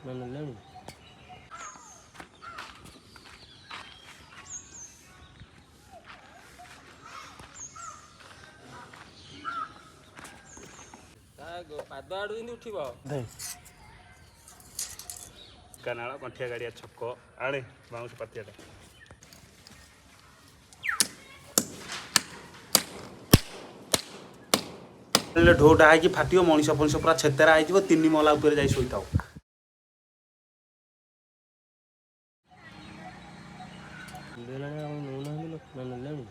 ନେଲେଣି ପାଦ ଆଡୁ ଯେମିତି ଉଠିବ କାନାଳ କଣ୍ଠିଆ ଗାଡ଼ିଆ ଛକ ଆଣେ ବାଉଁଶ ପାତିଆଟା ଢୋଟା ହେଇକି ଫାଟିବ ମଣିଷ ଫଣିଷ ପୁରା ଛେତେରା ହେଇଯିବ 3 ମହଲା ଉପରେ ଯାଇ ଶୋଇଥାଉ। ଦେଲାଣି ଆଉ ନେଉନାହାନ୍ତି ନା ନେଲେଣି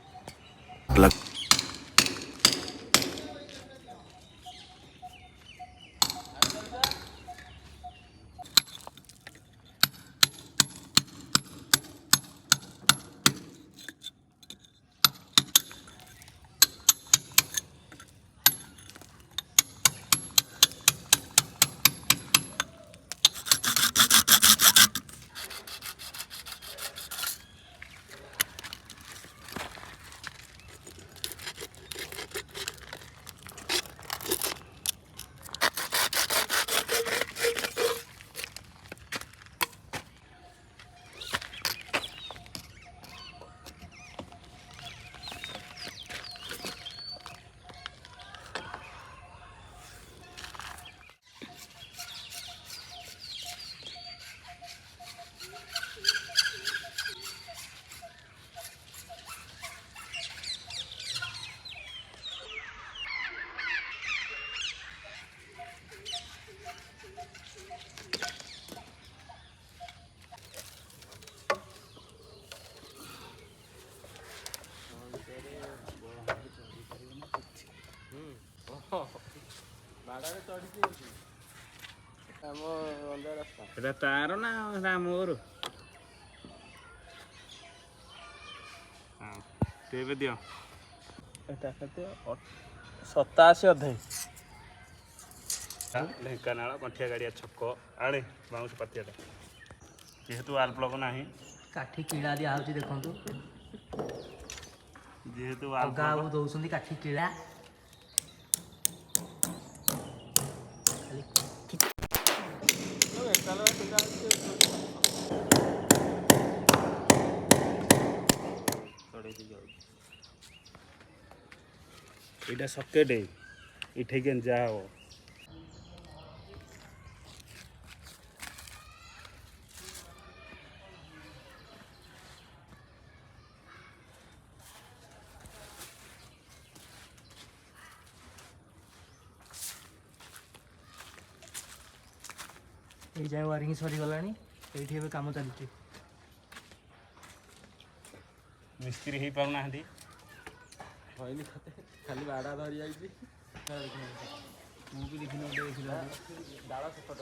ବାଡ଼ାରେ ଚଢ଼ିକି ଆମ ରଞ୍ଜା ରାସ୍ତା ଏଟା ତାର ନା ଏଟା ମୋର ଏବେ ଦିଅ ଏଟା କେତେ 87 ଅଧେ ଢେଙ୍କାନାଳ କଣ୍ଠିଆ ଗାଡ଼ିଆ ଛକ ଆଣେ ବାଉଁଶ ପାତିଆଟା ଯେହେତୁ ୱାଲ୍ ପ୍ଲଗ୍ ନାହିଁ କାଠି କିଳା ଦିଆହେଉଛି ଦେଖନ୍ତୁ ଯେହେତୁ ଅଗା ଆଉ ଦଉଛନ୍ତି କାଠି କିଳା ଏଇଟା ସକେଟ ଏଇଠି ଗେଞ୍ଜା ହବ ଏଇ ଯାଏ ୱାରିଂ ସରିଗଲାଣି ଏଇଠି ଏବେ କାମ ଚାଲିଛି ମିସ୍ତ୍ରୀ ହେଇପାରୁନାହାନ୍ତି ହଇନି ଖାଲି ବାଡ଼ା ଧରି ଯାଇଛି ମୁଁ ବି ଦେଖିନି ଗୋଟେ ଦେଖିଲା ଡାଳ ସେପଟ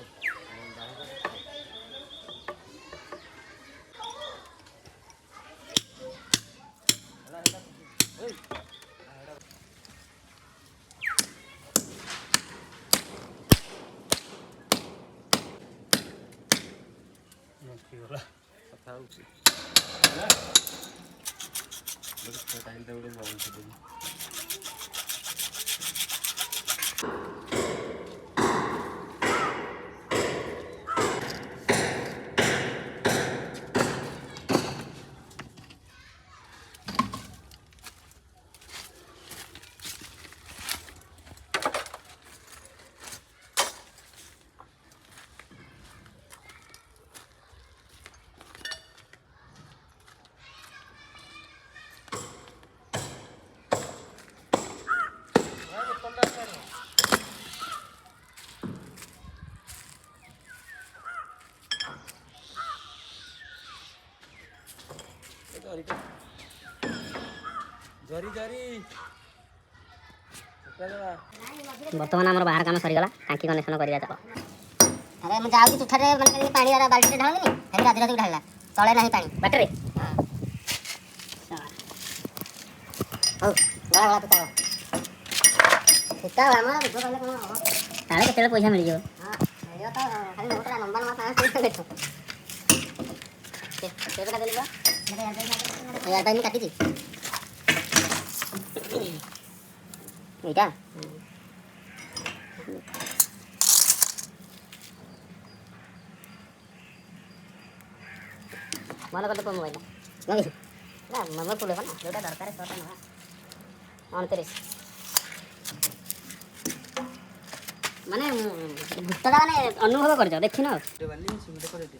କଥା ହେଉଛି ଗୋଟେ ବନ୍ଦ बर्तमान आम बाहर कम सरीगला टांकी कनेक्शन करवा चल अरे मुझे जाऊँ तुठारे मैंने पानी बाल्टी ढाली राधि राधि ढाला तले ना पानी बाटर हौ गला गला तो केते पैसा मिल जाओ तो खाली मोटा लंबा लंबा काटी এইটা ଭଲ କଲେ କୋଉ ମୋବାଇଲ ଗଙ୍ଗି ନା ମମ ଫୁଲ ନା ଯୋଉଟା ଦରକାର ସେଟା ନବା 29 ମାନେ ଭୂତଟା ମାନେ ଅନୁଭବ କରିଛ ଦେଖିନ ବାଲି ସିମେଣ୍ଟ କରି ଦେ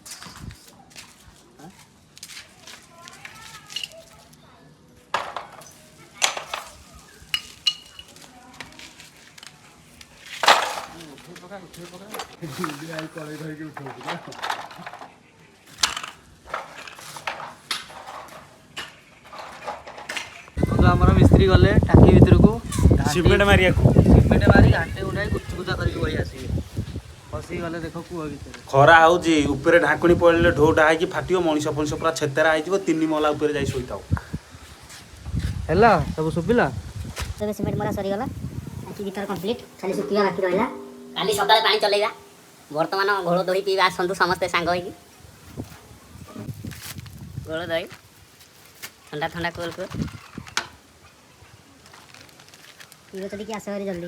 ଆମର ମିସ୍ତ୍ରୀ ଗଲେ ଟାଙ୍କି ଭିତରକୁ ସିମେଣ୍ଟ ମାରିବାକୁ ସିମେଣ୍ଟ ମାରି ଘାଣ୍ଟେ ଉଠାଇ କୁଚୁକୁଚା କରିକି ବହି ଆସିବେ ପଶିକି ଗଲେ ଦେଖ କୂଅ ଭିତରେ ଖରା ହଉଛି ଉପରେ ଢାଙ୍କୁଣି ପଡ଼ିଲେ ଢୋଟା ହେଇକି ଫାଟିବ ମଣିଷ ଫଣିଷ ପୁରା ଛେତେରା ହେଇଯିବ 3 ମହଲା ଉପରେ ଯାଇ ଶୋଇଥାଉ ହେଲା ସବୁ ଶୁଭିଲା ଏବେ ସିମେଣ୍ଟ ମରା ସରିଗଲା ଟାଙ୍କି ଭିତର କମ୍ପ୍ଲିଟ୍ ଖାଲି ଶୁଖିବା ବାକି ରହିଲା କାଲି ସକାଳେ ପାଣି ଚଲେଇବା ବର୍ତ୍ତମାନ ଘୋଳ ଦହି ପିଇବା ଆସନ୍ତୁ ସମସ୍ତେ ସାଙ୍ଗ ହେଇକି ଘୋଳ ଦହି ଥଣ୍ଡା ଥଣ୍ଡା କୁଲ କୁଲ ପିଇବ ତ ଟିକେ ଆସ ଭାରି ଜଲ୍ଦି